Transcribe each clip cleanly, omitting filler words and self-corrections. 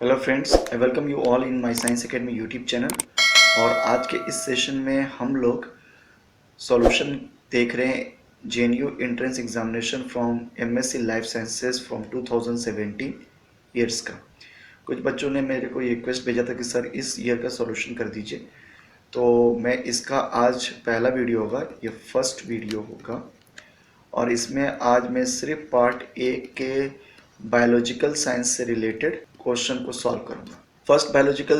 Hello friends, I welcome you all in my science academy YouTube channel. और आज के इस सेशन में हम लोग सॉल्यूशन देख रहे हैं JNU entrance examination from MSc life sciences from 2017 years का। कुछ बच्चों ने मेरे को ये रिक्वेस्ट भेजा था कि सर इस ईयर का सॉल्यूशन कर दीजिए, तो मैं इसका आज पहला वीडियो होगा, ये फर्स्ट वीडियो होगा। और इसमें आज मैं सिर्फ पार्ट ए के बायोलॉजिकल साइंस से रिलेटेड क्वेश्चन को सॉल्व करूंगा। फर्स्ट बायोलॉजिकल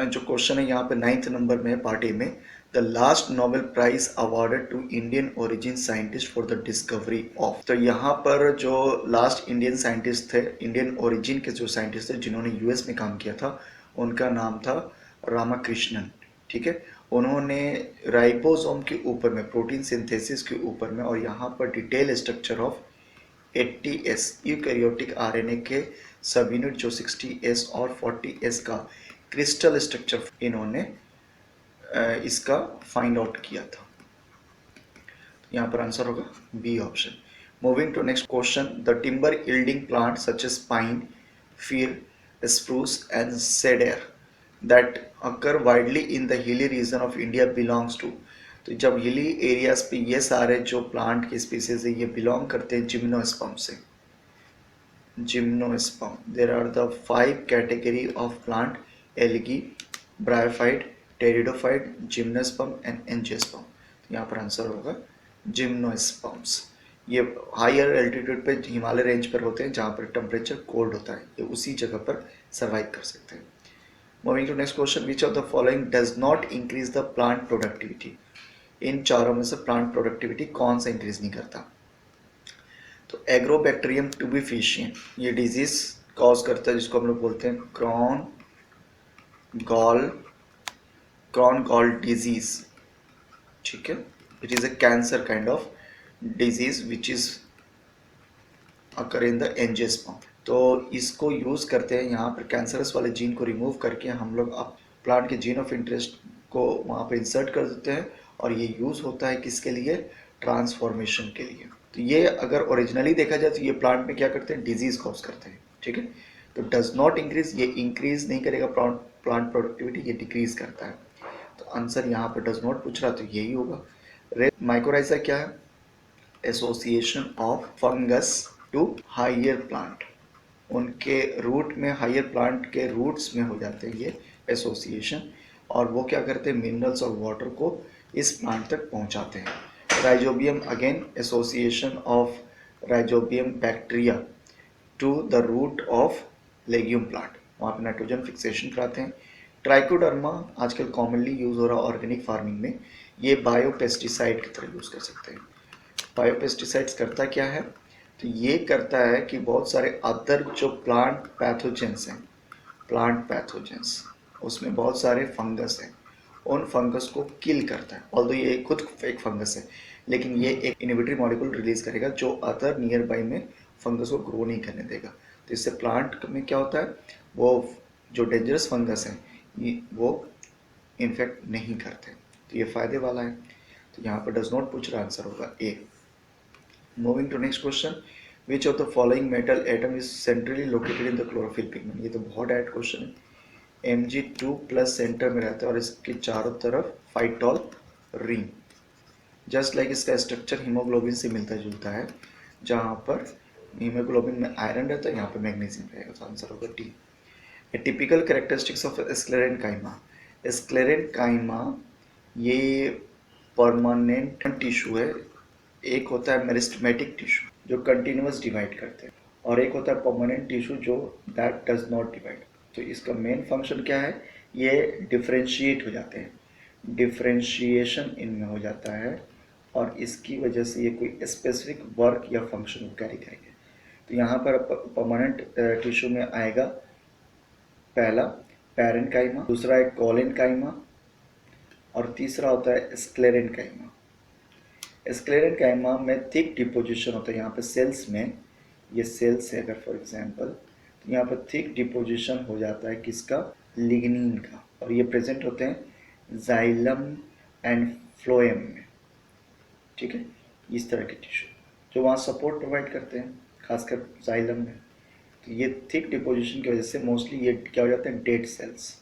जो क्वेश्चन है यहाँ पे 9th नंबर में पार्ट ए में, the last Nobel prize awarded to Indian origin scientist for the discovery of. तो यहाँ पर जो लास्ट इंडियन साइंटिस्ट थे, इंडियन ओरिजिन के जो साइंटिस्ट थे जिन्होंने यूएस में काम किया था, उनका नाम था रामाकृष्णन। ठीक है, उन्होंने राइबोसोम के ऊपर में, प्रोटीन सिंथेसिस के ऊपर में, और यहाँ पर detail structure of 80S eukaryotic RNA के सब यूनिट जो 60S और 40S का क्रिस्टल स्ट्रक्चर इन्होंने इसका फाइंड आउट किया था। यहाँ पर आंसर होगा B option. Moving to next question, the timber yielding plant such as pine, fir, spruce and cedar that occur widely in the hilly region of India belongs to. तो जब hilly areas पे ये सारे जो plant के species है ये belong करते हैं जिम्नोस्पर्म से। Gymnosperm, there are the 5 category of plant: algae, bryophyte, pteridophyte, gymnosperm and angiosperm. यहाँ पर आंसर होगा जिम्नोस्पर्म्स। ये हायर एल्टीट्यूड पे हिमालय रेंज पर होते हैं जहाँ पर टेम्परेचर कोल्ड होता है, ये उसी जगह पर सर्वाइव कर सकते हैं। Moving to next question, which of the following does not increase the plant productivity. इन चारों में से प्लांट प्रोडक्टिविटी कौन सा इंक्रीज नहीं करता? तो एग्रोबैक्टीरियम ट्यूबिफिशियन ये डिजीज कॉज करता है जिसको हम लोग बोलते हैं क्रॉन गॉल डिजीज। ठीक है, it is a cancer kind of disease which is occur in the angiosperm. तो इसको यूज करते हैं यहाँ पर, कैंसरस वाले जीन को रिमूव करके हम लोग अब प्लांट के जीन ऑफ इंटरेस्ट को वहाँ पर इंसर्ट कर देते हैं, और ये यूज होता है किसके लिए? ट्रांसफॉर्मेशन के लिए। तो ये अगर ओरिजिनली देखा जाए तो ये प्लांट में क्या करते हैं? डिजीज कॉज करते हैं। ठीक है, तो डज नॉट इंक्रीज, ये इंक्रीज नहीं करेगा प्लांट प्रोडक्टिविटी, ये डिक्रीज करता है। तो आंसर यहाँ पर डज नॉट पूछ रहा तो यही होगा। माइकोराइजा क्या है? Association of fungus to higher plant, उनके रूट में, हायर प्लांट के रूट्स में हो जाते हैं ये एसोसिएशन, और वो क्या करते हैं? मिनरल्स और वाटर को इस प्लांट तक पहुंचाते हैं। Rhizobium, again association of rhizobium bacteria to the root of legume plant, वहाँ पे नाइट्रोजन फिक्सेशन कराते हैं। ट्राइकोडर्मा आजकल कॉमनली यूज हो रहा ऑर्गेनिक फार्मिंग में, ये बायोपेस्टिसाइड की तरह यूज कर सकते हैं। बायोपेस्टिसाइड्स करता क्या है? तो ये करता है कि बहुत सारे अदर जो प्लांट पैथोजेंस, उसमें बहुत सारे फंगस हैं, उन फंगस को किल करता है। ऑल्दो ये खुद एक फंगस है, लेकिन ये एक इनहिबिटरी मॉलिक्यूल रिलीज करेगा जो अदर नियर बाई में फंगस को ग्रो नहीं करने देगा। तो इससे प्लांट में क्या होता है? वो जो डेंजरस फंगस है वो इन्फेक्ट नहीं करते, तो ये फायदे वाला है। तो यहाँ पर डज नॉट पूछ रहा, आंसर होगा A. Moving to next question, which of the following metal atom is centrally located in the chlorophyll pigment. ये तो बहुत डायरेक्ट क्वेश्चन है। Mg2+ सेंटर में रहता है और इसके चारों तरफ फाइटोल रिंग। जस्ट लाइक इसका स्ट्रक्चर हीमोग्लोबिन से मिलता जुलता है, जहाँ पर हीमोग्लोबिन में आयरन रहता है, यहाँ पर मैग्नीशियम रहेगा, तो आंसर होगा D. A typical characteristics of sclerenchyma. Sclerenchyma ये परमानेंट टिश्यू है। एक होता है मेरिस्टेमेटिक टिश्यू जो कंटिन्यूअस डिवाइड करते हैं, और एक होता है परमानेंट टिश्यू जो दैट डज नॉट डिवाइड। तो इसका मेन फंक्शन क्या है? ये डिफरेंशिएट हो जाते हैं, डिफरेंशिएशन इनमें हो जाता है, और इसकी वजह से ये कोई स्पेसिफिक वर्क या फंक्शन कैरी करेंगे। तो यहाँ पर परमानेंट टिश्यू में आएगा पहला पैरेन्काइमा, दूसरा है कोलेनकाइमा, और तीसरा होता है स्क्लेरेनकाइमा। स्क्लेरेनकाइमा में थिक डिपोजिशन होता है, यहाँ पे सेल्स में, ये सेल्स है अगर फॉर एग्जांपल, तो यहाँ पर थिक डिपोजिशन हो जाता है किसका? लिग्निन का, और ये प्रेजेंट होते हैं जाइलम एंड फ्लोएम में। ठीक है, इस तरह के टिश्यू जो वहाँ सपोर्ट प्रोवाइड करते हैं, खासकर जाइलम में। तो ये थिक डिपोजिशन की वजह से मोस्टली ये क्या हो जाता है, डेड सेल्स,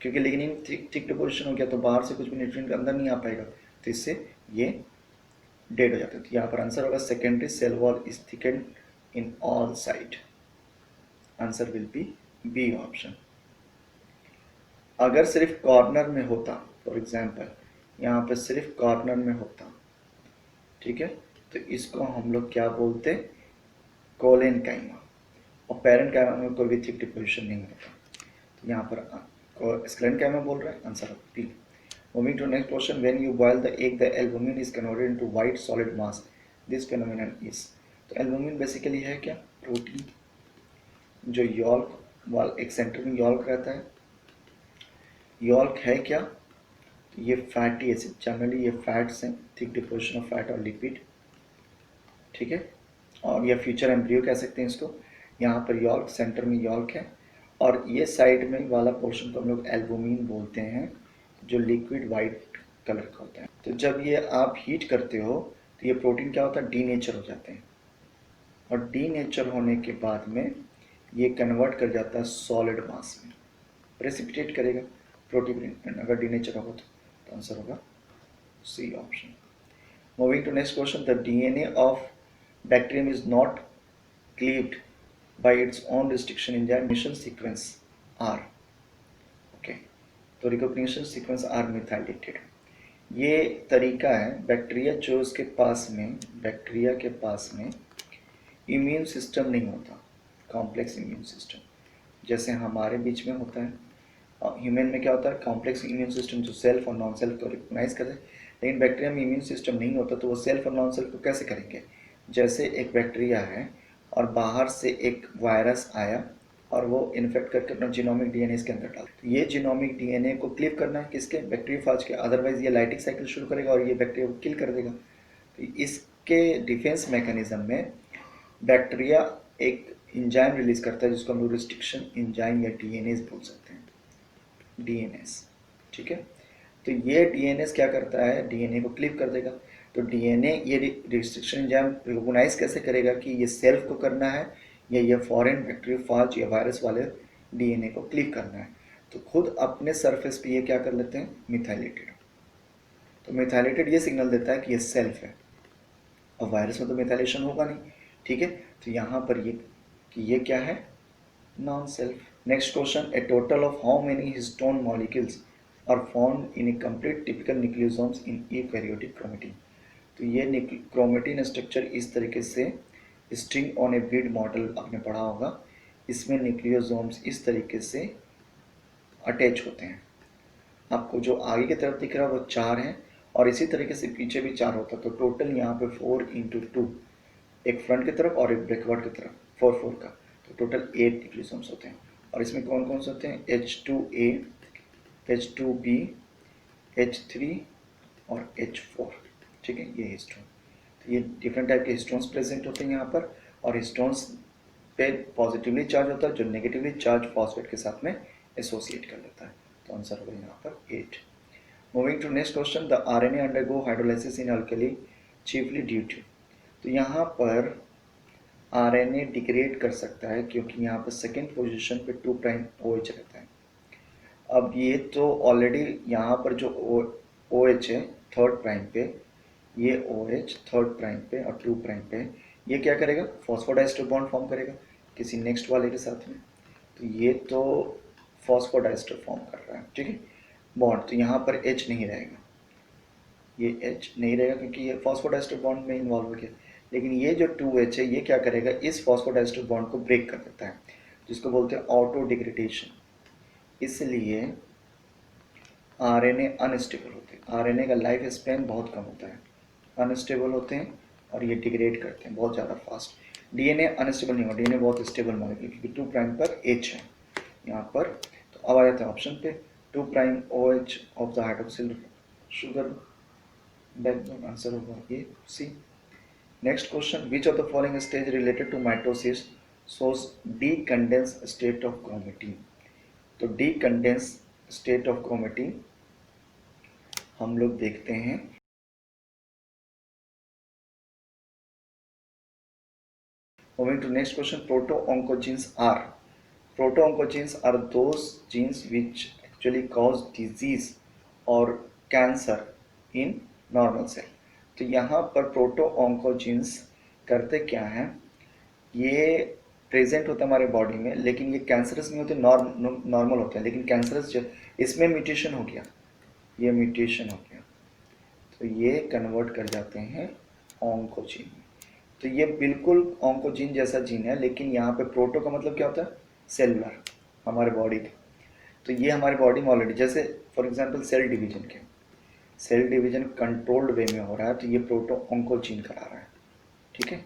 क्योंकि लेकिन इन थिक डिपोजिशन हो गया तो बाहर से कुछ भी न्यूट्रिएंट अंदर नहीं आ पाएगा, तो इससे ये डेड हो जाता है। तो यहाँ पर आंसर होगा secondary cell wall is thickened in all side, answer will be B option. अगर सिर्फ कॉर्नर में होता, फॉर एग्जाम्पल यहाँ पे सिर्फ कॉर्नर में होता, ठीक है, तो इसको हम लोग क्या बोलते, कोलेन काइमा, और पेरेंट काइमा में कोई भी थिक डिपोजिशन नहीं होता। तो यहाँ पर स्क्लेन काइमा बोल रहा है, answer B. Moving to next question, when you boil the egg the albumin is converted into white solid mass, this phenomenon is. तो एल्बुमिन बेसिकली है क्या, प्रोटीन, जो यॉल्क वाल एक सेंटर में यॉल्क रहता है, यॉल्क है क्या, तो ये फैटी एसिड, जनरली ये फैट्स हैं, थिक डिपोजिशन ऑफ फैट और लिपिड, ठीक है, और या फ्यूचर एम्ब्रियो कह सकते हैं इसको। यहाँ पर यॉल्क, सेंटर में यॉल्क है, और ये साइड में वाला पोर्शन को हम लोग एल्बुमिन बोलते हैं, जो लिक्विड वाइट कलर का होता है। तो जब ये आप हीट करते हो तो ये प्रोटीन क्या होता है, डीनेचर हो जाते हैं, और डीनेचर होने के बाद में ये कन्वर्ट कर जाता है सॉलिड मास में, प्रेसिपिटेट करेगा प्रोटीन, अगर डीनेचर होगा तो आंसर होगा C option. Moving to next question, the DNA of bacterium is not cleaved by its own restriction enzyme sequence R. Okay, तो रिकॉग्निशन सीक्वेंस आर मिथाइलेटेड, ये तरीका है बैक्टीरिया जो उसके पास में, बैक्टीरिया के पास में इम्यून सिस्टम नहीं होता, कॉम्प्लेक्स इम्यून सिस्टम, जैसे हमारे बीच में होता है। ह्यूमन में क्या होता है, कॉम्प्लेक्स इम्यून सिस्टम जो सेल्फ और नॉन सेल्फ को रिकॉग्नाइज करे, लेकिन बैक्टीरिया में इम्यून सिस्टम नहीं होता, तो वो सेल्फ और नॉन सेल्फ को कैसे करेंगे। जैसे एक बैक्टीरिया है और बाहर से एक वायरस आया और वो इन्फेक्ट करके अपना जीनोमिक डीएनए इसके अंदर डाल, तो ये जीनोमिक डीएनए को क्लिप करना है किसके, बैक्टीरियोफाज के, अदरवाइज ये लाइटिक साइकिल शुरू करेगा और ये बैक्टीरिया को किल कर देगा। तो इसके डिफेंस मैकेनिज्म में बैक्टीरिया एक इंजाइम रिलीज करता है जिसको हम लोग रिस्ट्रिक्शन इंजाइम या डीएनएस बोल सकते हैं, डीएनएस, ठीक है। तो ये डीएनएस क्या करता है, डीएनए को क्लिप कर देगा। तो डीएनए ये रिस्ट्रिक्शन एंजाइम रिकॉग्नाइज कैसे करेगा कि ये सेल्फ को करना है या ये फॉरेन बैक्टीरियोफाज या वायरस वाले डीएनए को क्लिप करना है। तो खुद अपने सरफेस पे ये क्या कर लेते हैं, मिथाइलेटेड। तो मिथाइलेटेड ये सिग्नल देता है कि ये सेल्फ है, और वायरस में तो मिथाइलेशन होगा नहीं, ठीक है। तो यहाँ पर ये कि ये क्या है, non self. Next question, a total of how many histone molecules are found in a complete typical nucleosomes in eukaryotic chromatin. तो ये क्रोमेटिन स्ट्रक्चर इस तरीके से, string on a bead model आपने पढ़ा होगा, इसमें न्यूक्लियोसोम्स इस तरीके से अटैच होते हैं। आपको जो आगे की तरफ दिख रहा है वो 4 हैं, और इसी तरीके से पीछे भी 4 होता है। तो टोटल यहाँ पे 4×2, एक फ्रंट की तरफ और एक बैकवर्ड की तरफ, 4 का, तो टोटल 8 न्यूक्लियोसोम्स होते हैं। और इसमें कौन कौन से होते हैं, H2A, H2B, H3 और H4, ठीक है, ये हिस्टोन। तो ये डिफरेंट टाइप के हिस्टोन्स प्रेजेंट होते हैं यहाँ पर, और हिस्टोन्स पे पॉजिटिवली चार्ज होता है, जो नेगेटिवली चार्ज फॉस्फेट के साथ में एसोसिएट कर लेता है। तो आंसर होगा यहाँ पर 8। Moving to next question, the RNA undergo hydrolysis in alkali chiefly due to. तो यहाँ पर आरएनए डिग्रेड कर सकता है क्योंकि यहाँ पर सेकेंड पोजीशन पे 2' OH रहता है। अब ये तो ऑलरेडी यहाँ पर जो OH है 3' पे, ये OH 3' पे और 2' पे, ये क्या करेगा, फॉस्फोडाइस्टर बॉन्ड फॉर्म करेगा किसी नेक्स्ट वाले के साथ में। तो ये तो फॉस्फोडाइस्टर फॉर्म कर रहा है, ठीक है, बॉन्ड। तो यहाँ पर H नहीं रहेगा, ये H नहीं रहेगा क्योंकि ये फॉस्फोडाइस्टर बॉन्ड में इन्वॉल्व हो गया। लेकिन ये जो 2H है ये क्या करेगा, इस फॉस्फोडाइस्टर बॉन्ड को ब्रेक कर देता है, जिसको बोलते हैं ऑटो डिग्रेडेशन। इसलिए आरएनए अनस्टेबल होते हैं, आरएनए का लाइफ स्पैन बहुत कम होता है, अनस्टेबल होते हैं और ये डिग्रेड करते हैं बहुत ज़्यादा फास्ट। डीएनए अनस्टेबल नहीं होगा, डीएनए बहुत स्टेबल मॉलिक्यूल, क्योंकि 2' पर H है यहाँ पर। तो अब आ जाते हैं ऑप्शन पे, 2' OH of the hydroxyl sugar backbone, answer होगा ये C. Next question, which of the following stage related to mitosis shows decondensed state of chromatin. तो decondensed स्टेट ऑफ क्रोमेटिन हम लोग देखते हैं, Moving to next question, proto-oncogenes are those genes which actually cause disease or cancer in normal cell. तो यहाँ पर प्रोटो-oncogenes करते क्या हैं, ये प्रेजेंट होता है हमारे बॉडी में, लेकिन ये कैंसरस नहीं होते, नॉर्मल होते हैं, लेकिन कैंसरस जो इसमें म्यूटेशन हो गया, ये म्यूटेशन हो गया तो ये कन्वर्ट कर जाते हैं ऑन्कोजीन। तो ये बिल्कुल ऑन्कोजीन जैसा जीन है, लेकिन यहाँ पे प्रोटो का मतलब क्या होता है, सेलुलर, हमारे बॉडी के। तो ये हमारे बॉडी में ऑलरेडी, जैसे for example cell division controlled way में हो रहा है, तो ये प्रोटो ऑन्कोजीन करा रहा है, ठीक है,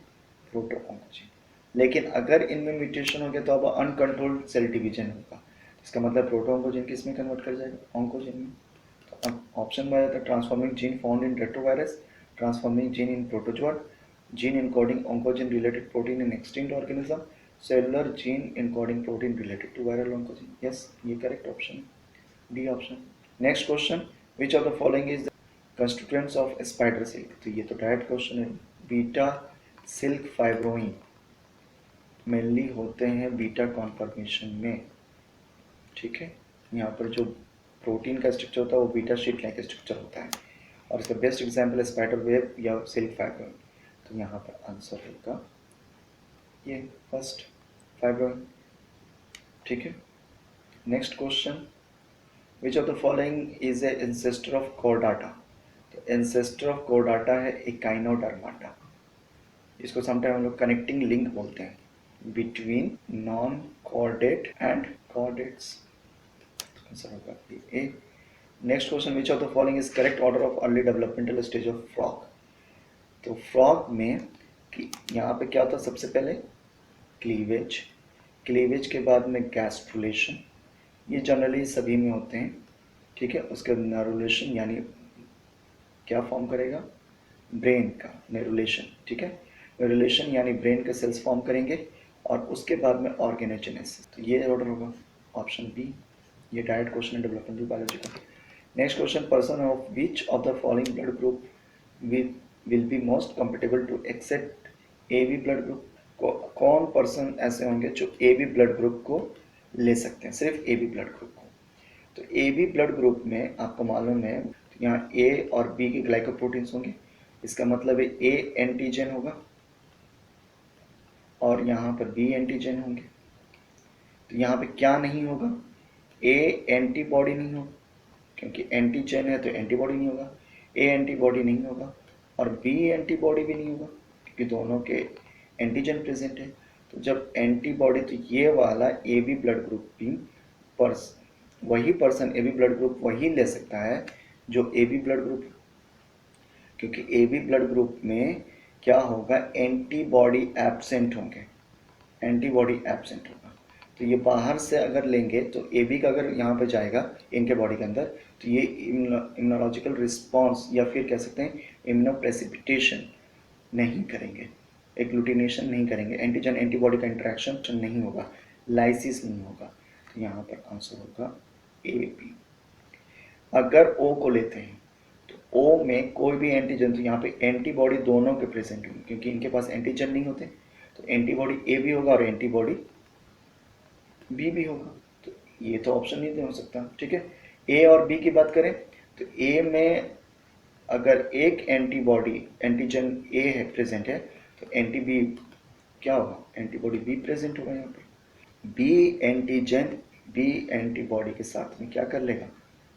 प्रोटो ऑन्कोजीन। लेकिन अगर इनमें म्यूटेशन हो गया तो अब अनकंट्रोल्ड सेल डिवीजन होगा, इसका मतलब प्रोटो ऑन्कोजीन किस में कन्वर्ट कर जाएगा, ऑन्कोजीन में। तो अब ऑप्शन में आता है transforming gene found in retrovirus, transforming gene in protozoa, gene encoding oncogene related protein in extinct organism, cellular gene encoding protein related to viral oncogene. Yes, ये correct option, D option. Next question, which of the following is the constituents of spider silk? तो ये तो direct question है, beta silk fibroin mainly होते हैं beta conformation में, ठीक है। यहाँ पर जो प्रोटीन का स्ट्रक्चर होता है वो बीटा शीट लाइक स्ट्रक्चर होता है, और इसका बेस्ट एग्जाम्पल है स्पाइडर वेब या सिल्क फाइब्रोइन। तो यहाँ पर आंसर होगा ये फर्स्ट, फाइब्रोइन, ठीक है। Next question, which of the following is a ancestor of Chordata? तो एंसेस्टर ऑफ कॉर्डाटा है एकाइनोडर्माटा। इसको समटाइम हम लोग कनेक्टिंग लिंक बोलते हैं between non chordate and chordates. Answer होगा A. Next question, which of the following is correct order of early developmental stage of frog? तो frog में कि यहाँ पे क्या होता है, सबसे पहले क्लीवेज के बाद में गैस्ट्रुलेशन, ये जनरली सभी में होते हैं, ठीक है। उसके बाद नेरुलेशन, यानी क्या फॉर्म करेगा, ब्रेन का नेरुलेशन, ठीक है। नेरुलेशन यानी ब्रेन के सेल्स फॉर्म करेंगे, और उसके बाद में ऑर्गेनोजेनेसिस। तो ये ऑर्डर होगा ऑप्शन बी, ये डायरेक्ट क्वेश्चन है डेवलपमेंटल बायोलॉजी का। Next question, person of which of the following blood group will be most compatible to accept AB blood group? कौन पर्सन ऐसे होंगे जो AB ब्लड ग्रुप को ले सकते हैं, सिर्फ AB ब्लड ग्रुप को? तो AB ब्लड ग्रुप में आपको मालूम है यहाँ A और B के ग्लाइकोप्रोटीन्स होंगे, इसका मतलब है A एंटीजन होगा और यहाँ पर B एंटीजन होंगे। तो यहाँ पे क्या नहीं होगा, A एंटीबॉडी नहीं होगा, क्योंकि एंटीजन है तो एंटीबॉडी नहीं होगा, A एंटीबॉडी नहीं होगा और बी एंटीबॉडी भी नहीं होगा, क्योंकि दोनों के एंटीजन प्रेजेंट है। तो जब एंटीबॉडी, तो ये वाला ए बी ब्लड ग्रुप भी वही person A B blood group वही ले सकता है जो ए बी ब्लड ग्रुप, क्योंकि ए बी ब्लड ग्रुप में क्या होगा, एंटीबॉडी एब्सेंट होंगे, एंटीबॉडी एब्सेंट होगा। तो ये बाहर से अगर लेंगे तो ए बी का अगर यहाँ पे जाएगा इनके बॉडी के अंदर, तो ये इम्यूनोलॉजिकल रिस्पॉन्स या फिर कह सकते हैं इम्यूनोप्रेसिपिटेशन नहीं करेंगे, एग्लूटिनेशन नहीं करेंगे, एंटीजन एंटीबॉडी का इंटरेक्शन नहीं होगा, लाइसिस नहीं होगा। तो यहाँ पर आंसर होगा ए बी। अगर ओ को लेते हैं तो ओ में कोई भी एंटीजन, तो यहाँ पे एंटीबॉडी दोनों के प्रेजेंट होंगे, क्योंकि इनके पास एंटीजन नहीं होते, तो एंटीबॉडी ए भी होगा और एंटीबॉडी बी भी होगा। तो ये तो ऑप्शन नहीं हो सकता, ठीक है। ए और बी की बात करें तो ए में अगर एक एंटीबॉडी एंटीजन ए है प्रेजेंट है तो एंटी बी क्या होगा, एंटीबॉडी बी प्रेजेंट होगा। यहाँ पे बी एंटीजन बी एंटीबॉडी के साथ में क्या कर लेगा,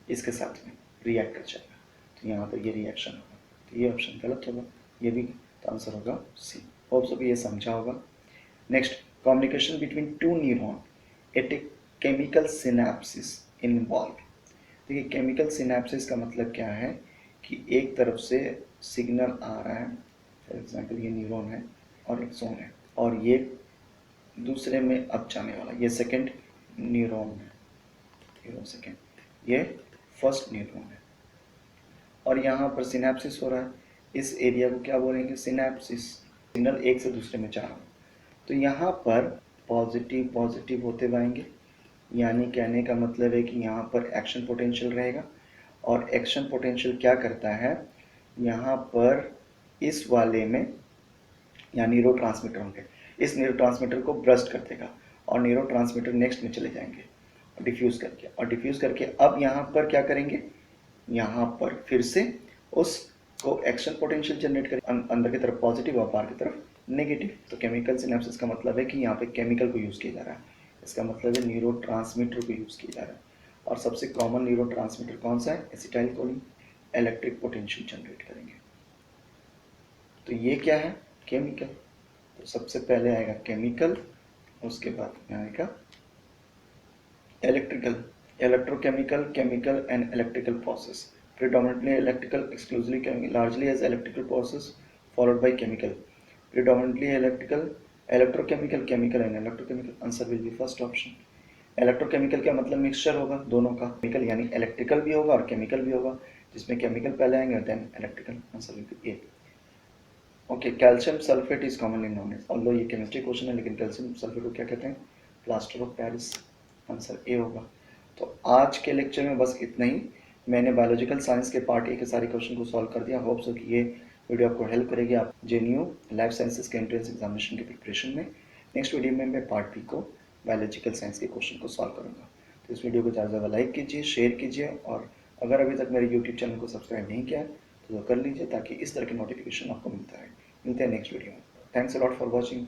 इसके साथ में रिएक्ट कर जाएगा, तो यहाँ पर ये रिएक्शन होगा। तो ये ऑप्शन गलत होगा, ये भी, तो आंसर होगा सी। होप सो ये समझा होगा। Next, communication between two neuron at a chemical synapsis involve. देखिए केमिकल सिनेप्सिस का मतलब क्या है कि एक तरफ से सिग्नल आ रहा है, फॉर एग्जांपल ये न्यूरॉन है और एक्सॉन है, और ये दूसरे में अब जाने वाला, ये सेकंड न्यूरॉन है, न्यूरॉन सेकंड, ये फर्स्ट न्यूरॉन है, और यहाँ पर सिनेप्सिस हो रहा है। इस एरिया को क्या बोलेंगे, सिनेप्सिस, सिग्नल एक से दूसरे में जा रहा है। तो यहाँ पर पॉजिटिव पॉजिटिव होते जाएंगे, यानी कहने का मतलब है कि यहाँ पर एक्शन पोटेंशियल रहेगा, और एक्शन पोटेंशियल क्या करता है, यहाँ पर इस वाले में यहाँ न्यूरोट्रांसमीटर होंगे, इस न्यूरोट्रांसमीटर को ब्रस्ट कर देगा और न्यूरोट्रांसमीटर नेक्स्ट में चले जाएंगे डिफ्यूज़ करके, और डिफ्यूज़ करके अब यहाँ पर क्या करेंगे, यहाँ पर फिर से उसको एक्शन पोटेंशियल जनरेट करें, अंदर की तरफ पॉजिटिव और बाहर की तरफ नेगेटिव। तो केमिकल सिनेप्सिस का मतलब है कि यहाँ पे केमिकल को यूज़ किया जा रहा है, इसका मतलब है न्यूरोट्रांसमीटर को यूज़ किया जा रहा है। और सबसे कॉमन न्यूरोट्रांसमीटर कौन सा है, acetyl choline. Electric potential generate करेंगे। तो ये क्या है, केमिकल। तो सबसे पहले आएगा केमिकल, उसके बाद में आएगा electrical, electrochemical, chemical and electrical process. Predominantly electrical, exclusively chemical, largely as electrical process, followed by chemical. Predominantly electrical, electrochemical, chemical and electrochemical. Answer will be first option. Electrochemical का मतलब मिक्सचर होगा दोनों का, chemical यानी electrical भी होगा और chemical भी होगा, जिसमें केमिकल पहले आएंगे then electrical. Answer will be A. Okay, calcium sulphate is commonly known as, although ये केमिस्ट्री क्वेश्चन है लेकिन कैल्शियम सल्फेट को क्या कहते हैं, plaster of Paris. Answer A होगा। तो आज के लेक्चर में बस इतना ही। मैंने बायोलॉजिकल साइंस के पार्ट ए के सारे क्वेश्चन को सॉल्व कर दिया। होप सो कि ये वीडियो आपको हेल्प करेगी आप जेएनयू लाइफ साइंसेज के एंट्रेंस एग्जामिनेशन की प्रिपरेशन में। नेक्स्ट वीडियो में मैं पार्ट बी को बायोलॉजिकल साइंस के क्वेश्चन को सॉल्व करूँगा। तो इस वीडियो को ज़्यादा से ज़्यादा लाइक कीजिए, शेयर कीजिए, और अगर अभी तक मेरे यूट्यूब चैनल को सब्सक्राइब नहीं किया है तो कर लीजिए, ताकि इस तरह की नोटिफिकेशन आपको मिलता रहे। मिलते हैं नेक्स्ट वीडियो में। Thanks a lot for watching.